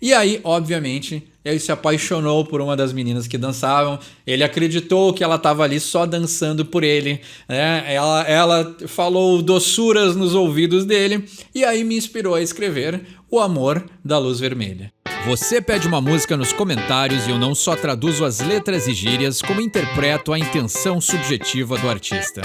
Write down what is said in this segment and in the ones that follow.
E aí, obviamente, ele se apaixonou por uma das meninas que dançavam. Ele acreditou que ela estava ali só dançando por ele, né? Ela falou doçuras nos ouvidos dele e aí me inspirou a escrever O Amor da Luz Vermelha. Você pede uma música nos comentários e eu não só traduzo as letras e gírias, como interpreto a intenção subjetiva do artista.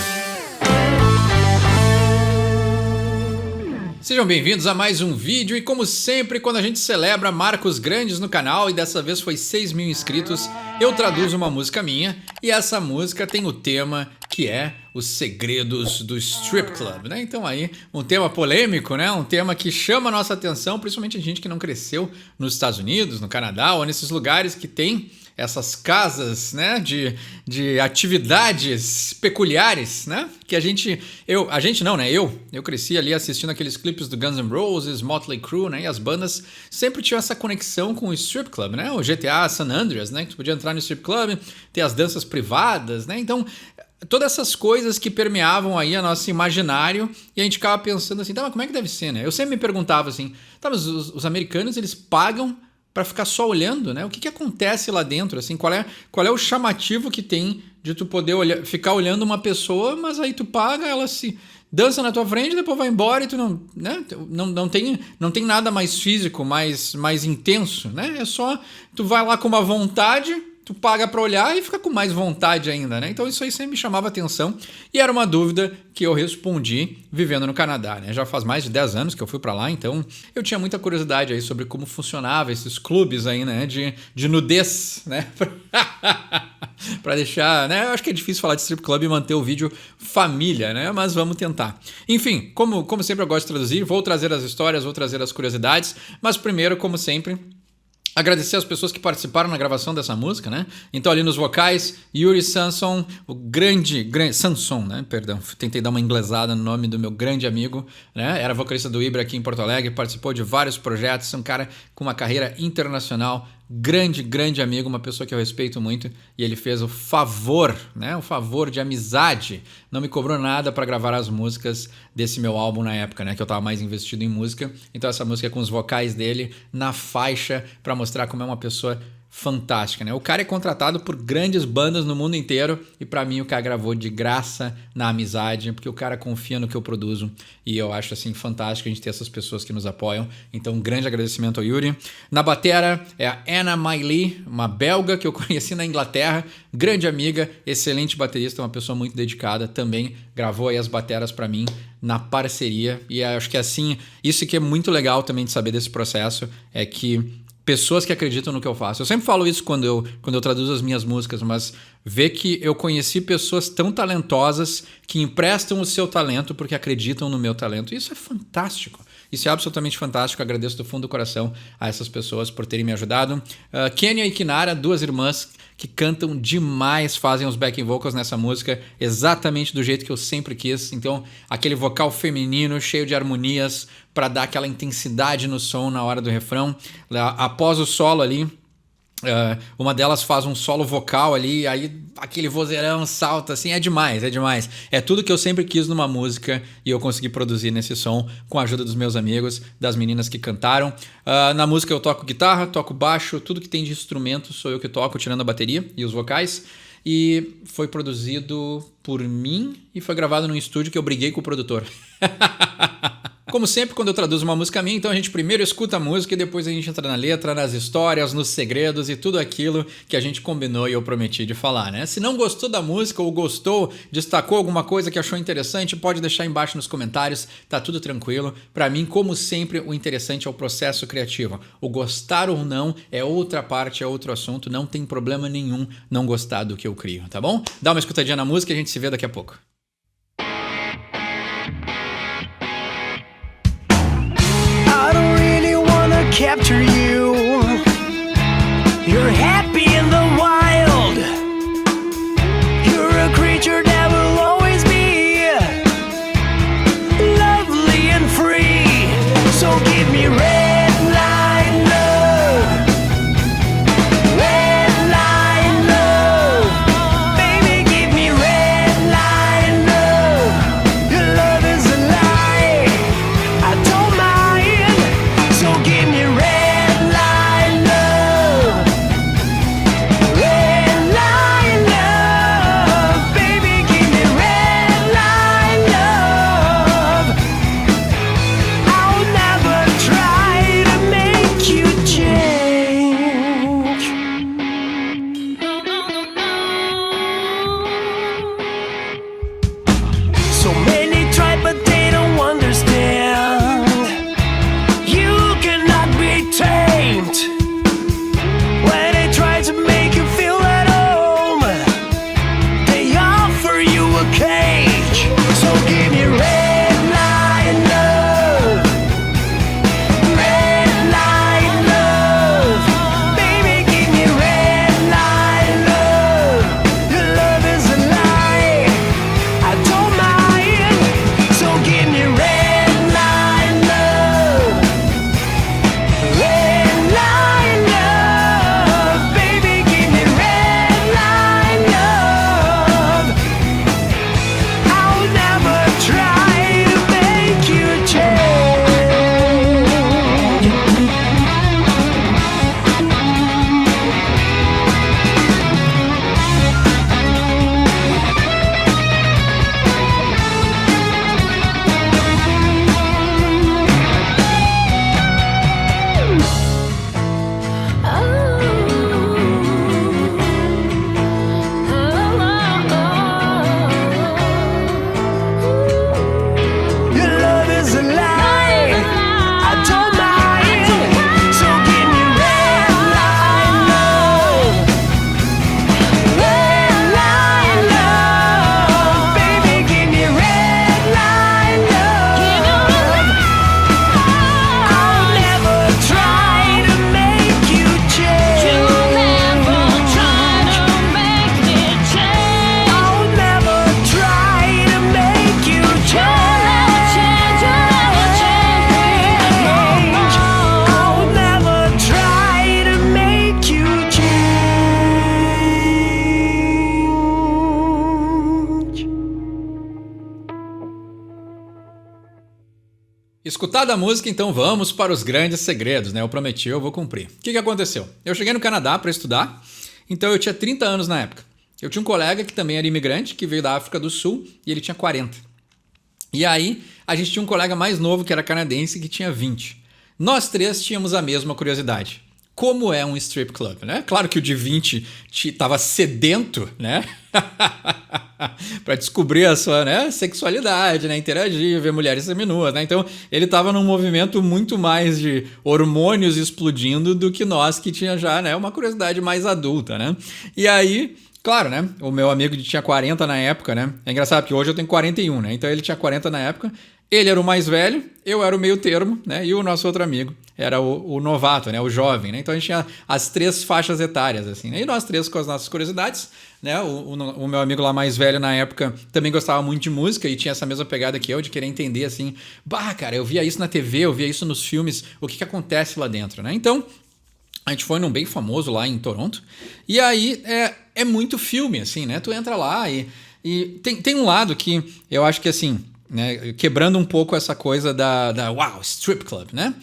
Sejam bem-vindos a mais um vídeo e como sempre, quando a gente celebra marcos grandes no canal, e dessa vez foi 6 mil inscritos, eu traduzo uma música minha e essa música tem o tema que é os segredos do strip club, né? Então aí, um tema polêmico, né? Um tema que chama a nossa atenção, principalmente a gente que não cresceu nos Estados Unidos, no Canadá ou nesses lugares que tem essas casas, né, de atividades peculiares, né, que eu cresci ali assistindo aqueles clipes do Guns N' Roses, Motley Crue, né, e as bandas sempre tinham essa conexão com o strip club, né, o GTA San Andreas, né, que tu podia entrar no strip club, ter as danças privadas, né, então todas essas coisas que permeavam aí a nosso imaginário e a gente ficava pensando assim, tá, mas como é que deve ser, né, eu sempre me perguntava assim, tá, mas os americanos, eles pagam para ficar só olhando, né? O que acontece lá dentro, assim, qual é o chamativo que tem de tu poder ficar olhando uma pessoa, mas aí tu paga, ela se dança na tua frente, depois vai embora e tu não, né? Não tem nada mais físico, mais intenso, né? É só tu vai lá com uma vontade, tu paga para olhar e fica com mais vontade ainda, né? Então isso aí sempre me chamava atenção e era uma dúvida que eu respondi vivendo no Canadá, né? Já faz mais de 10 anos que eu fui para lá, então eu tinha muita curiosidade aí sobre como funcionava esses clubes aí, né? De nudez, né? Para deixar, né? Eu acho que é difícil falar de strip club e manter o vídeo família, né? Mas vamos tentar. Enfim, como sempre eu gosto de traduzir, vou trazer as histórias, vou trazer as curiosidades, mas primeiro, como sempre, agradecer as pessoas que participaram na gravação dessa música, né? Então ali nos vocais, Yuri Sanson, o grande Sanson, né? Perdão, tentei dar uma inglesada no nome do meu grande amigo, né? Era vocalista do Ibra aqui em Porto Alegre, participou de vários projetos, um cara com uma carreira internacional, grande amigo, uma pessoa que eu respeito muito, e ele fez o favor, né? O favor de amizade, não me cobrou nada para gravar as músicas desse meu álbum na época, né? Que eu tava mais investido em música, então essa música é com os vocais dele na faixa para mostrar como é uma pessoa fantástica, né? O cara é contratado por grandes bandas no mundo inteiro e pra mim o cara gravou de graça na amizade, porque o cara confia no que eu produzo e eu acho assim fantástico a gente ter essas pessoas que nos apoiam. Então um grande agradecimento ao Yuri. Na batera é a Anna Miley, uma belga que eu conheci na Inglaterra, grande amiga, excelente baterista, uma pessoa muito dedicada, também gravou aí as bateras pra mim na parceria e acho que assim, isso que é muito legal também de saber desse processo é que pessoas que acreditam no que eu faço. Eu sempre falo isso quando eu traduzo as minhas músicas, mas ver que eu conheci pessoas tão talentosas que emprestam o seu talento porque acreditam no meu talento. Isso é fantástico. Isso é absolutamente fantástico. Agradeço do fundo do coração a essas pessoas por terem me ajudado. Kenya e Kinara, duas irmãs que cantam demais, fazem os backing vocals nessa música exatamente do jeito que eu sempre quis. Então, aquele vocal feminino cheio de harmonias para dar aquela intensidade no som na hora do refrão. Após o solo ali, uma delas faz um solo vocal ali, aí aquele vozeirão salta assim, é demais. É tudo que eu sempre quis numa música e eu consegui produzir nesse som com a ajuda dos meus amigos, das meninas que cantaram. Na música eu toco guitarra, toco baixo, tudo que tem de instrumento sou eu que toco, tirando a bateria e os vocais. E foi produzido por mim e foi gravado num estúdio que eu briguei com o produtor. Como sempre, quando eu traduzo uma música minha, então a gente primeiro escuta a música e depois a gente entra na letra, nas histórias, nos segredos e tudo aquilo que a gente combinou e eu prometi de falar, né? Se não gostou da música ou gostou, destacou alguma coisa que achou interessante, pode deixar embaixo nos comentários, tá tudo tranquilo. Pra mim, como sempre, o interessante é o processo criativo. O gostar ou não é outra parte, é outro assunto, não tem problema nenhum não gostar do que eu crio, tá bom? Dá uma escutadinha na música e a gente se vê daqui a pouco. Capture you. You're happy in the wild. You're a creature that will always be lovely and free. So give me red line love. Red line love. Baby, give me red line love. Your love is a lie. I don't mind. So give me red Escutada a música, então vamos para os grandes segredos, né? Eu prometi, eu vou cumprir. O que aconteceu? Eu cheguei no Canadá para estudar, então eu tinha 30 anos na época. Eu tinha um colega que também era imigrante, que veio da África do Sul, e ele tinha 40. E aí, a gente tinha um colega mais novo, que era canadense, que tinha 20. Nós três tínhamos a mesma curiosidade. Como é um strip club, né? Claro que o de 20 estava sedento, né? Para descobrir a sua, né, sexualidade, né? Interagir, ver mulheres seminuas, né? Então, ele estava num movimento muito mais de hormônios explodindo do que nós, que tinha já, né, uma curiosidade mais adulta, né? E aí, claro, né? O meu amigo tinha 40 na época, né? É engraçado porque hoje eu tenho 41, né? Então ele tinha 40 na época. Ele era o mais velho, eu era o meio termo, né? E o nosso outro amigo era o novato, né? O jovem, né? Então a gente tinha as três faixas etárias, assim, né? E nós três com as nossas curiosidades, né? O meu amigo lá mais velho na época também gostava muito de música e tinha essa mesma pegada que eu, de querer entender, assim, bah, cara, eu via isso na TV, eu via isso nos filmes, o que acontece lá dentro, né? Então, a gente foi num bem famoso lá em Toronto. E aí é muito filme, assim, né? Tu entra lá e tem um lado que eu acho que, assim, né, quebrando um pouco essa coisa da wow, strip club, né?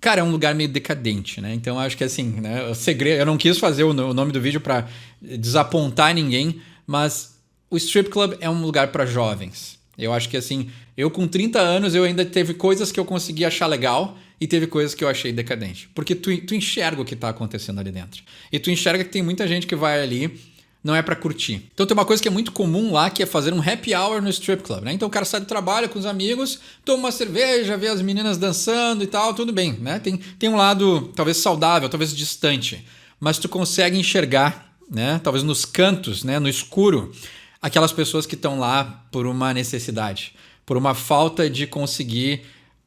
Cara, é um lugar meio decadente, né? Então eu acho que, assim, né, o segredo, eu não quis fazer o nome do vídeo para desapontar ninguém, mas o strip club é um lugar para jovens. Eu acho que, assim, eu com 30 anos eu ainda teve coisas que eu consegui achar legal e teve coisas que eu achei decadente. Porque tu enxerga o que tá acontecendo ali dentro. E tu enxerga que tem muita gente que vai ali, não é pra curtir. Então tem uma coisa que é muito comum lá, que é fazer um happy hour no strip club, né? Então o cara sai do trabalho com os amigos, toma uma cerveja, vê as meninas dançando e tal, tudo bem, né? Tem um lado talvez saudável, talvez distante, mas tu consegue enxergar, né? Talvez nos cantos, né? No escuro, aquelas pessoas que estão lá por uma necessidade, por uma falta de conseguir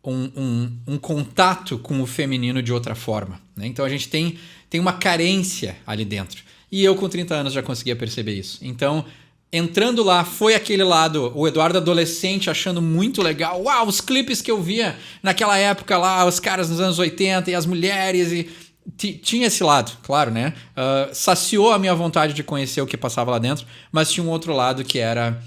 um contato com o feminino de outra forma, né? Então a gente tem uma carência ali dentro. E eu com 30 anos já conseguia perceber isso. Então, entrando lá, foi aquele lado, o Eduardo adolescente achando muito legal. Uau, os clipes que eu via naquela época lá, os caras nos anos 80 e as mulheres e... Tinha esse lado, claro, né? Saciou a minha vontade de conhecer o que passava lá dentro, mas tinha um outro lado que era...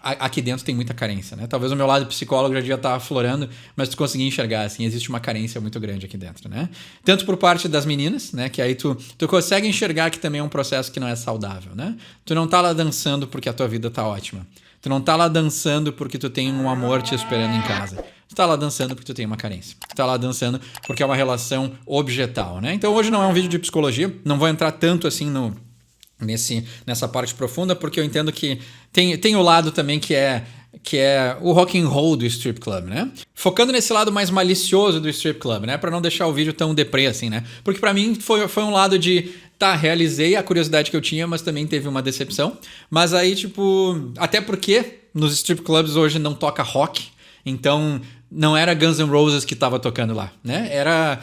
Aqui dentro tem muita carência, né? Talvez o meu lado psicólogo já devia estar aflorando, mas tu conseguia enxergar, assim, existe uma carência muito grande aqui dentro, né? Tanto por parte das meninas, né? Que aí tu consegue enxergar que também é um processo que não é saudável, né? Tu não tá lá dançando porque a tua vida tá ótima. Tu não tá lá dançando porque tu tem um amor te esperando em casa. Tu tá lá dançando porque tu tem uma carência. Tu tá lá dançando porque é uma relação objetal, né? Então hoje não é um vídeo de psicologia, não vou entrar tanto assim nessa parte profunda, porque eu entendo que tem o lado também que é o rock and roll do strip club, né? Focando nesse lado mais malicioso do strip club, né? Pra não deixar o vídeo tão deprê assim, né? Porque pra mim foi um lado de... Tá, realizei a curiosidade que eu tinha, mas também teve uma decepção. Mas aí, tipo... Até porque nos strip clubs hoje não toca rock, então... Não era Guns N' Roses que estava tocando lá, né? Era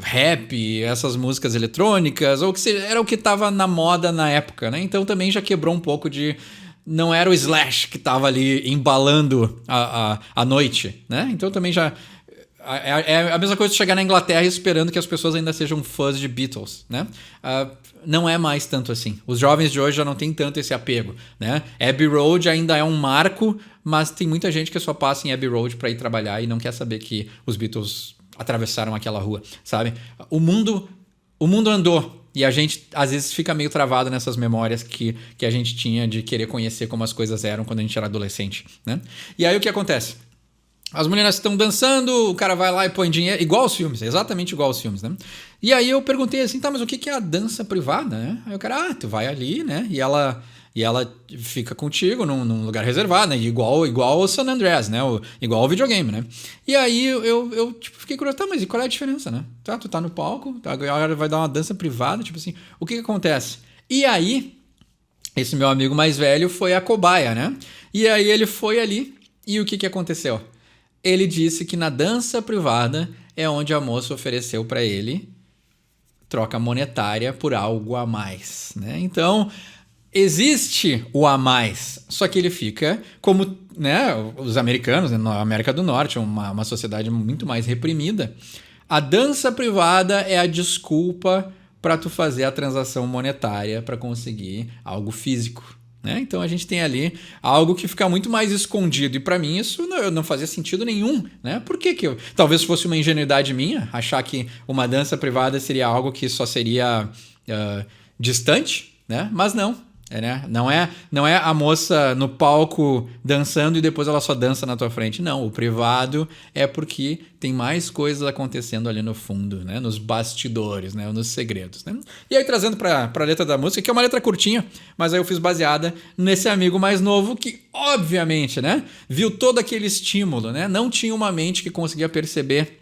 rap, essas músicas eletrônicas, ou que seja, era o que estava na moda na época, né? Então também já quebrou um pouco de... Não era o Slash que estava ali embalando a noite, né? Então também já... É a mesma coisa de chegar na Inglaterra esperando que as pessoas ainda sejam fãs de Beatles, né? Não é mais tanto assim. Os jovens de hoje já não têm tanto esse apego, né? Abbey Road ainda é um marco, mas tem muita gente que só passa em Abbey Road para ir trabalhar e não quer saber que os Beatles atravessaram aquela rua, sabe? O mundo andou e a gente às vezes fica meio travado nessas memórias que a gente tinha de querer conhecer como as coisas eram quando a gente era adolescente, né? E aí o que acontece? As meninas estão dançando, o cara vai lá e põe dinheiro, igual aos filmes, exatamente igual aos filmes, né? E aí eu perguntei assim, tá, mas o que é a dança privada, né? Aí o cara, tu vai ali, né? E ela fica contigo num lugar reservado, né? Igual ao San Andreas, né? Igual ao videogame, né? E aí eu tipo, fiquei curioso, tá, mas e qual é a diferença, né? Tá, tu tá no palco, tá, agora vai dar uma dança privada, tipo assim, o que acontece? E aí, esse meu amigo mais velho foi a cobaia, né? E aí ele foi ali, e o que aconteceu? Ele disse que na dança privada é onde a moça ofereceu para ele troca monetária por algo a mais, né? Então, existe o a mais, só que ele fica como, né, os americanos, né, na América do Norte, uma sociedade muito mais reprimida. A dança privada é a desculpa para tu fazer a transação monetária para conseguir algo físico, né? Então a gente tem ali algo que fica muito mais escondido. E para mim isso não fazia sentido nenhum, né? Por que que talvez fosse uma ingenuidade minha achar que uma dança privada seria algo que só seria distante, né? Mas não. Né? Não é a moça no palco dançando e depois ela só dança na tua frente. Não, o privado é porque tem mais coisas acontecendo ali no fundo, né? Nos bastidores, né? Nos segredos. Né? E aí trazendo para a letra da música, que é uma letra curtinha, mas aí eu fiz baseada nesse amigo mais novo que, obviamente, né? Viu todo aquele estímulo, né? Não tinha uma mente que conseguia perceber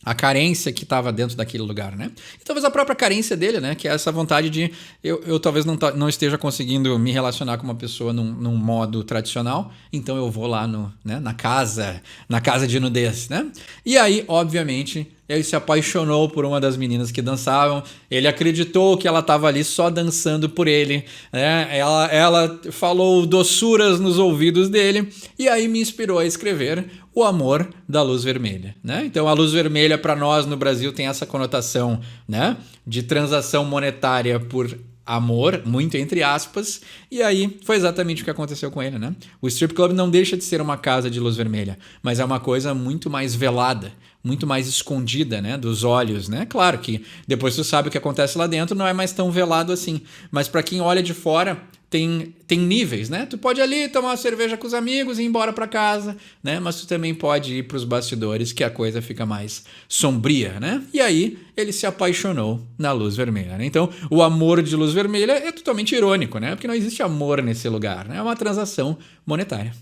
a carência que estava dentro daquele lugar, né? E talvez a própria carência dele, né? Que é essa vontade de... Eu talvez não esteja conseguindo me relacionar com uma pessoa num modo tradicional, então eu vou lá na casa de nudez, né? E aí, obviamente, ele se apaixonou por uma das meninas que dançavam, ele acreditou que ela estava ali só dançando por ele, né? Ela falou doçuras nos ouvidos dele, e aí me inspirou a escrever O Amor da Luz Vermelha, né? Então a luz vermelha para nós no Brasil tem essa conotação, né, de transação monetária por amor, muito entre aspas, e aí foi exatamente o que aconteceu com ele, né? O strip club não deixa de ser uma casa de luz vermelha, mas é uma coisa muito mais velada, muito mais escondida, né, dos olhos, né? Claro que depois tu sabe o que acontece lá dentro, não é mais tão velado assim, mas para quem olha de fora tem níveis, né? Tu pode ali tomar uma cerveja com os amigos e ir embora para casa, né? Mas tu também pode ir para os bastidores, que a coisa fica mais sombria, né? E aí ele se apaixonou na luz vermelha, né? Então o amor de luz vermelha é totalmente irônico, né? Porque não existe amor nesse lugar, né? É uma transação monetária.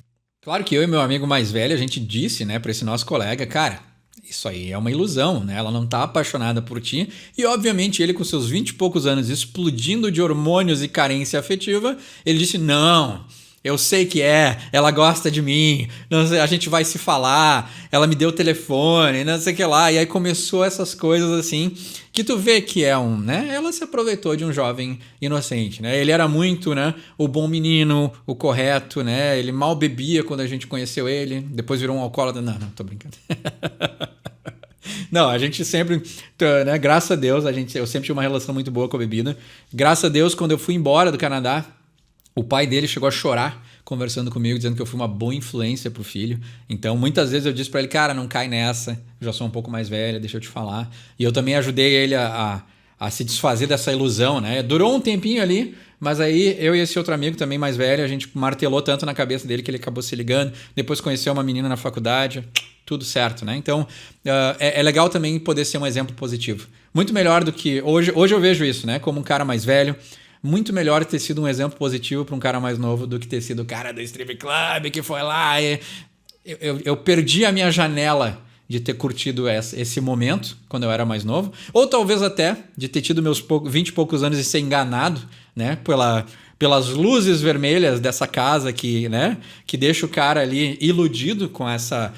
Claro que eu e meu amigo mais velho, a gente disse, né, para esse nosso colega, cara, isso aí é uma ilusão, né? Ela não tá apaixonada por ti. E, obviamente, ele com seus 20 e poucos anos explodindo de hormônios e carência afetiva, ele disse, não, eu sei que ela gosta de mim, não sei, a gente vai se falar, ela me deu o telefone, não sei o que lá. E aí começou essas coisas assim, que tu vê que né? Ela se aproveitou de um jovem inocente, né? Ele era muito, né, o bom menino, o correto, né? Ele mal bebia quando a gente conheceu ele, depois virou um alcoólatra. Não, tô brincando. Não, a gente sempre, né, graças a Deus, eu sempre tive uma relação muito boa com a bebida. Graças a Deus, quando eu fui embora do Canadá, o pai dele chegou a chorar conversando comigo, dizendo que eu fui uma boa influência pro filho. Então, muitas vezes eu disse pra ele, cara, não cai nessa, já sou um pouco mais velha, deixa eu te falar. E eu também ajudei ele a se desfazer dessa ilusão, né? Durou um tempinho ali, mas aí eu e esse outro amigo também mais velho, a gente martelou tanto na cabeça dele que ele acabou se ligando, depois conheceu uma menina na faculdade, tudo certo, né? Então, é legal também poder ser um exemplo positivo. Muito melhor do que... Hoje eu vejo isso, né? Como um cara mais velho, muito melhor ter sido um exemplo positivo para um cara mais novo do que ter sido o cara do strip club que foi lá e... Eu perdi a minha janela de ter curtido esse momento quando eu era mais novo, ou talvez até de ter tido meus 20 e poucos anos e ser enganado, né, pelas luzes vermelhas dessa casa né, que deixa o cara ali iludido com essa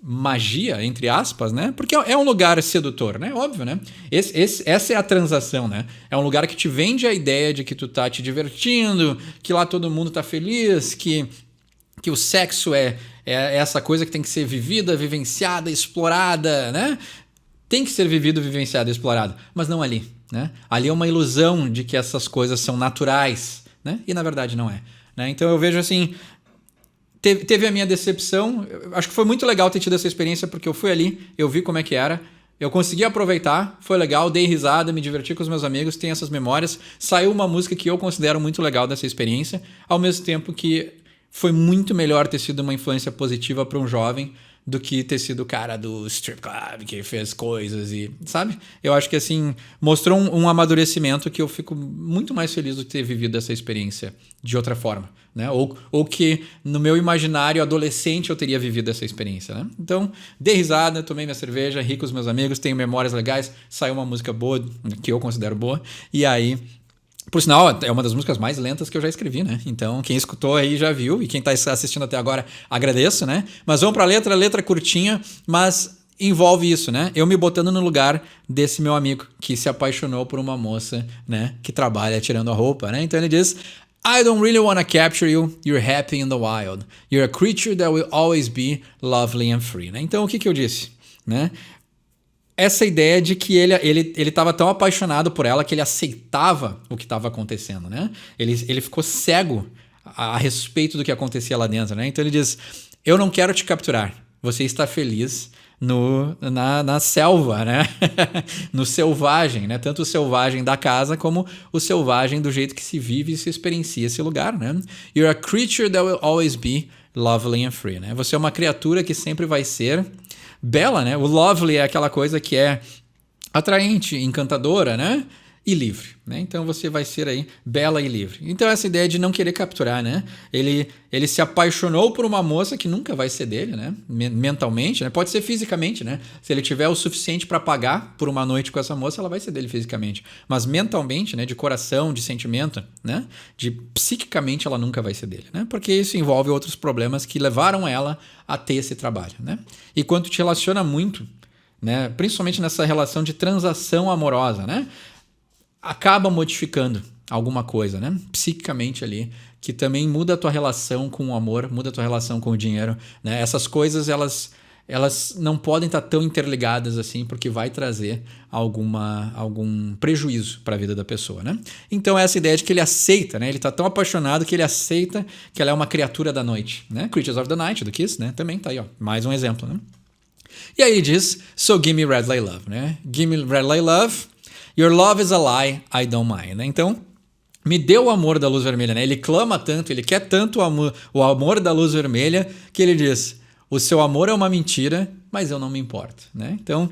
magia, entre aspas, né? Porque é um lugar sedutor, né? Óbvio, né? Essa é a transação, né? É um lugar que te vende a ideia de que tu tá te divertindo, que lá todo mundo tá feliz, que o sexo é essa coisa que tem que ser vivida, vivenciada, explorada, né? Tem que ser vivido, vivenciado e explorado, mas não ali, né? Ali é uma ilusão de que essas coisas são naturais, né? E na verdade não é, né? Então eu vejo assim... Teve a minha decepção, acho que foi muito legal ter tido essa experiência, porque eu fui ali, eu vi como é que era, eu consegui aproveitar, foi legal, dei risada, me diverti com os meus amigos, tenho essas memórias, saiu uma música que eu considero muito legal dessa experiência, ao mesmo tempo que foi muito melhor ter sido uma influência positiva para um jovem do que ter sido o cara do strip club que fez coisas e, sabe? Eu acho que assim, mostrou um amadurecimento que eu fico muito mais feliz de ter vivido essa experiência de outra forma, né? Ou que no meu imaginário adolescente eu teria vivido essa experiência, né? Então, dei risada, tomei minha cerveja, ri com os meus amigos, tenho memórias legais, saiu uma música boa, que eu considero boa, e aí... Por sinal, é uma das músicas mais lentas que eu já escrevi, né? Então, quem escutou aí já viu, e quem tá assistindo até agora, agradeço, né? Mas vamos pra letra curtinha, mas envolve isso, né? Eu me botando no lugar desse meu amigo que se apaixonou por uma moça, né? Que trabalha tirando a roupa, né? Então ele diz... I don't really want to capture you, you're happy in the wild. You're a creature that will always be lovely and free, né? Então, o que eu disse, né? Essa ideia de que ele estava tão apaixonado por ela que ele aceitava o que estava acontecendo, né? Ele ficou cego a respeito do que acontecia lá dentro, né? Então ele diz, eu não quero te capturar, você está feliz na selva, né? No selvagem, né? Tanto o selvagem da casa como o selvagem do jeito que se vive e se experiencia esse lugar, né? You're a creature that will always be lovely and free, né? Você é uma criatura que sempre vai ser bela, né? O lovely é aquela coisa que é atraente, encantadora, né? E livre, né? Então você vai ser aí bela e livre. Então essa ideia de não querer capturar, né? Ele se apaixonou por uma moça que nunca vai ser dele, né? Mentalmente, né? Pode ser fisicamente, né? Se ele tiver o suficiente para pagar por uma noite com essa moça, ela vai ser dele fisicamente. Mas mentalmente, né? De coração, de sentimento, né? De psiquicamente ela nunca vai ser dele, né? Porque isso envolve outros problemas que levaram ela a ter esse trabalho, né? E quando te relaciona muito, né? Principalmente nessa relação de transação amorosa, né? Acaba modificando alguma coisa, né? Psiquicamente ali, que também muda a tua relação com o amor, muda a tua relação com o dinheiro, né? Essas coisas, elas não podem estar tão interligadas assim, porque vai trazer algum prejuízo para a vida da pessoa, né? Então essa ideia de que ele aceita, né? Ele está tão apaixonado que ele aceita que ela é uma criatura da noite, né? Creatures of the Night, do Kiss, né? Também tá aí, ó, mais um exemplo, né? E aí ele diz, so give me red light love, né? Give me red light love. Your love is a lie, I don't mind. Né? Então, me dê o amor da luz vermelha. Né? Ele clama tanto, ele quer tanto o amor da luz vermelha, que ele diz, o seu amor é uma mentira, mas eu não me importo. Né? Então,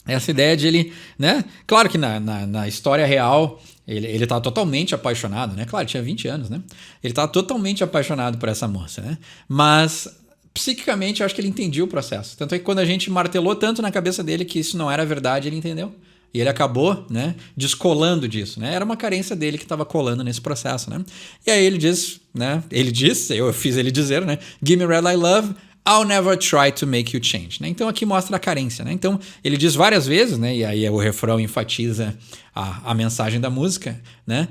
essa ideia de ele... Né? Claro que na história real, ele tá totalmente apaixonado. Né? Claro, tinha 20 anos. Né? Ele tá totalmente apaixonado por essa moça. Né? Mas... psiquicamente, eu acho que ele entendia o processo. Tanto é que quando a gente martelou tanto na cabeça dele que isso não era verdade, ele entendeu. E ele acabou, né, descolando disso, né? Era uma carência dele que estava colando nesse processo, né? E aí ele diz, né? Ele disse, eu fiz ele dizer, né? Give me red light love, I'll never try to make you change, né? Então aqui mostra a carência, né? Então ele diz várias vezes, né? E aí o refrão enfatiza a mensagem da música, né?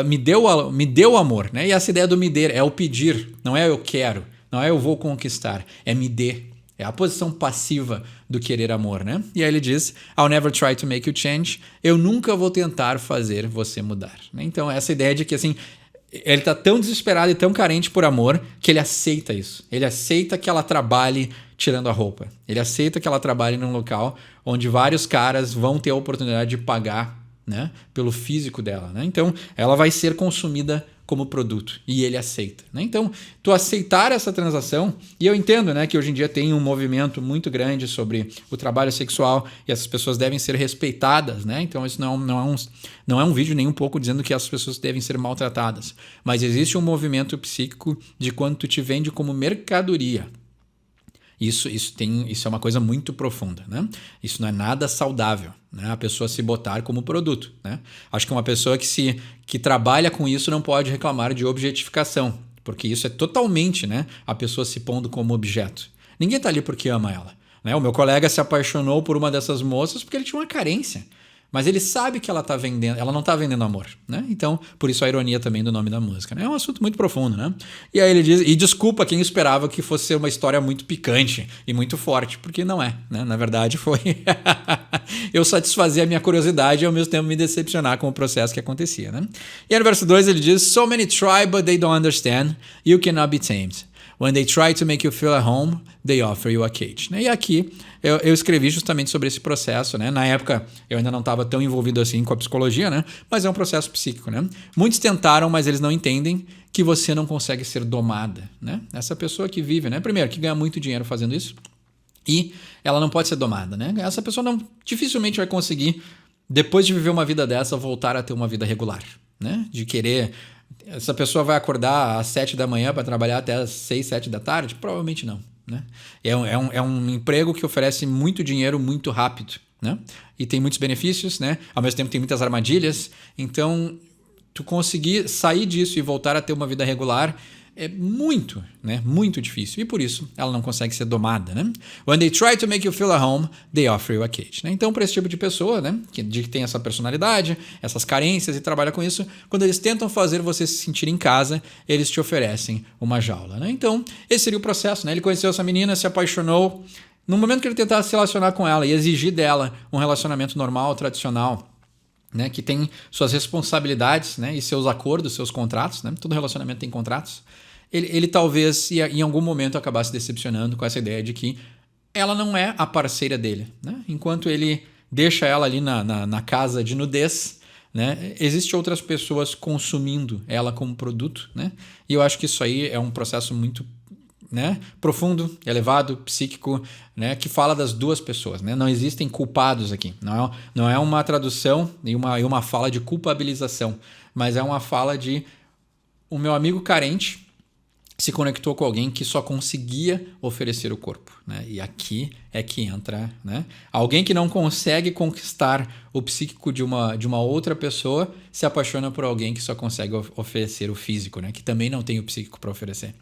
Me deu amor, né? E essa ideia do me dê é o pedir, não é eu quero, não é eu vou conquistar, é me dê. É a posição passiva do querer amor, né? E aí ele diz, I'll never try to make you change. Eu nunca vou tentar fazer você mudar. Né? Então, essa ideia de que, assim, ele tá tão desesperado e tão carente por amor que ele aceita isso. Ele aceita que ela trabalhe tirando a roupa. Ele aceita que ela trabalhe num local onde vários caras vão ter a oportunidade de pagar, né, pelo físico dela. Né? Então, ela vai ser consumida como produto e ele aceita. Né? Então, tu aceitar essa transação, e eu entendo, né, que hoje em dia tem um movimento muito grande sobre o trabalho sexual e essas pessoas devem ser respeitadas, né? Então isso não é um vídeo nem um pouco dizendo que essas pessoas devem ser maltratadas, mas existe um movimento psíquico de quando tu te vende como mercadoria. Isso é uma coisa muito profunda, né? Isso não é nada saudável, né? A pessoa se botar como produto, né? Acho que uma pessoa que trabalha com isso não pode reclamar de objetificação, porque isso é totalmente, né, a pessoa se pondo como objeto. Ninguém tá ali porque ama ela, né? O meu colega se apaixonou por uma dessas moças porque ele tinha uma carência. Mas ele sabe que ela não está vendendo amor, né? Então, por isso a ironia também do nome da música, né? É um assunto muito profundo, né? E aí ele diz, e desculpa quem esperava que fosse uma história muito picante e muito forte, porque não é, né? Na verdade foi eu satisfazer a minha curiosidade e ao mesmo tempo me decepcionar com o processo que acontecia, né? E aí no verso 2 ele diz, so many try but they don't understand, you cannot be tamed. When they try to make you feel at home, they offer you a cage. E aqui eu escrevi justamente sobre esse processo, né? Na época eu ainda não estava tão envolvido assim com a psicologia, né? Mas é um processo psíquico, né? Muitos tentaram, mas eles não entendem que você não consegue ser domada, né? Essa pessoa que vive, né? Primeiro, que ganha muito dinheiro fazendo isso e ela não pode ser domada, né? Essa pessoa dificilmente vai conseguir, depois de viver uma vida dessa, voltar a ter uma vida regular, né? De querer... Essa pessoa vai acordar às 7 da manhã para trabalhar até às 6, 7 da tarde? Provavelmente não, né? É um emprego que oferece muito dinheiro muito rápido, né? E tem muitos benefícios, né? Ao mesmo tempo tem muitas armadilhas. Então, tu conseguir sair disso e voltar a ter uma vida regular é muito, né? Muito difícil. E por isso ela não consegue ser domada, né? When they try to make you feel at home, they offer you a cage. Né? Então, para esse tipo de pessoa, né? Que tem essa personalidade, essas carências e trabalha com isso, quando eles tentam fazer você se sentir em casa, eles te oferecem uma jaula, né? Então, esse seria o processo, né? Ele conheceu essa menina, se apaixonou. No momento que ele tentasse se relacionar com ela e exigir dela um relacionamento normal, tradicional, né, que tem suas responsabilidades, né, e seus acordos, seus contratos, né, todo relacionamento tem contratos, ele talvez em algum momento acabasse decepcionando com essa ideia de que ela não é a parceira dele, né? Enquanto ele deixa ela ali na casa de nudez, né, existem outras pessoas consumindo ela como produto, né? E eu acho que isso aí é um processo muito, né, profundo, elevado, psíquico, né, que fala das duas pessoas, né? Não existem culpados aqui. Não é uma tradução e uma fala de culpabilização, mas é uma fala de o meu amigo carente se conectou com alguém que só conseguia oferecer o corpo, né? E aqui é que entra, né? Alguém que não consegue conquistar o psíquico de uma outra pessoa se apaixona por alguém que só consegue oferecer o físico, né? Que também não tem o psíquico para oferecer.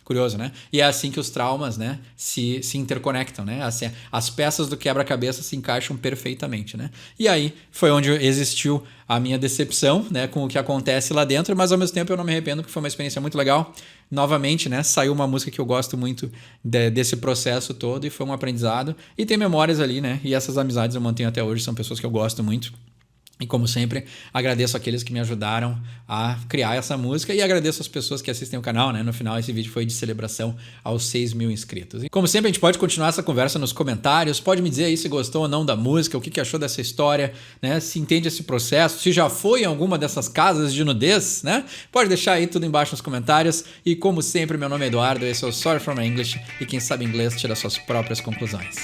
Curioso, né? E é assim que os traumas, né, se interconectam, né? Assim, as peças do quebra-cabeça se encaixam perfeitamente, né? E aí foi onde existiu a minha decepção, né, com o que acontece lá dentro, mas ao mesmo tempo eu não me arrependo, porque foi uma experiência muito legal. Novamente, né, saiu uma música que eu gosto muito desse processo todo e foi um aprendizado. E tem memórias ali, né? E essas amizades eu mantenho até hoje, são pessoas que eu gosto muito. E como sempre, agradeço aqueles que me ajudaram a criar essa música e agradeço as pessoas que assistem o canal, né? No final, esse vídeo foi de celebração aos 6.000 inscritos. E como sempre, a gente pode continuar essa conversa nos comentários, pode me dizer aí se gostou ou não da música, o que achou dessa história, né? Se entende esse processo, se já foi em alguma dessas casas de nudez, né? Pode deixar aí tudo embaixo nos comentários. E como sempre, meu nome é Eduardo, esse é o Sorry from English, e quem sabe inglês tira suas próprias conclusões.